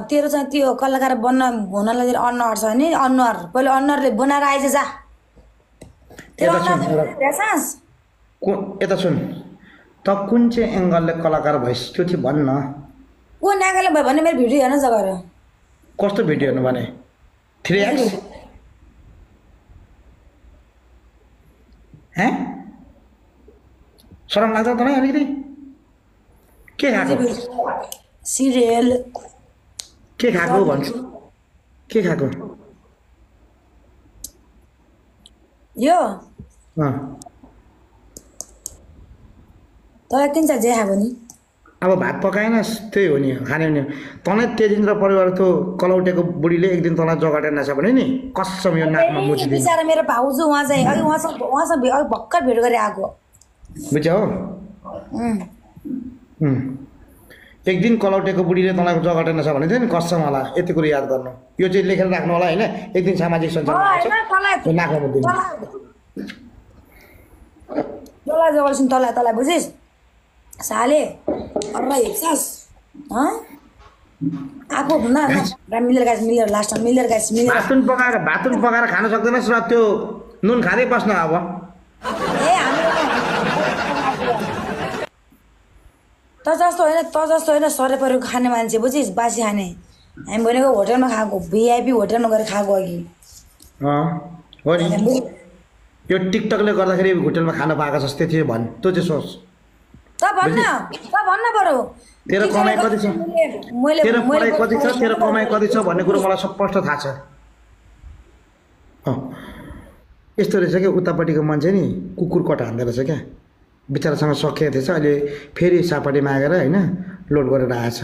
तेरो चाहिँ त्यो कलाकार बन्न हुनलाई अनुहार छ नि अनुहार पहिले अनुहारले बनाएर आइज जा तेरो यता सुन अनुहार सास यता सुन त कुन चाहिँ एङ्गलले कलाकार भइस त्यो चाहिँ भन्न को नागाले भयो भने मेरो भिडियो हेर्न जग्गा कस्तो भिडियो हेर्नु भने 3x हैं शरम लाग्छ तँलाई अलिकति के खाएको सिरियल के खाएको भन्छु के खाएको यो अँ तँलाई किन चाहिँ जे खाएको नि अब भात पकाएन त्यही हो नि खाने नि तँलाई तेजिन्द्र परिवार त्यो कलौटेको बुढीले एक दिन तँलाई जगाडेर नछ भने नि कसम यो नाकमा मुछिदिनु बिचारा मेरो भाउजू उहाँ चाहिँ अघि उहाँसँग अघि भर्खर भेट गरे आएको बुझ्यौ एक दिन कलौटेको बुढीले तँलाई जगाडेर नछ भने चाहिँ नि कसम होला यति कुरो याद गर्नु यो चाहिँ लेखेर राख्नु होला होइन एक दिन सामाजिक सञ्जालमा नाकमा मुछिदिनु तँलाई जगाउँछु तँलाई बुझिस् साले अरे हेर्छस् आएको न मिलेर लास्टमा मिलेर भातुन पकाएर खान सक्दैनस् र त्यो नुन खाँदै बस्न अब ए त जस्तो होइन सरे परेको खाने मान्छे बुझिस् बासी खाने हामी भनेको होटलमा खाएको भिआइपी होटलमा गएर खाएको अघि हो नि यो टिकटकले गर्दाखेरि होटलमा खान पाएको जस्तै थियो भन् त्यो चाहिँ सोच त भन्न पर्यो तेरो कमाइ कति छ तेरो पढाइ कति छ तेरो कमाइ कति छ भन्ने कुरो मलाई स्पष्ट थाहा छ यस्तो रहेछ क्या उतापट्टिको मान्छे नि कुकुर कटा हान्दै रहेछ क्या बिचरासँग सकिएको थिएछ अहिले फेरि सापट्टि मागेर होइन लोड गरेर आएछ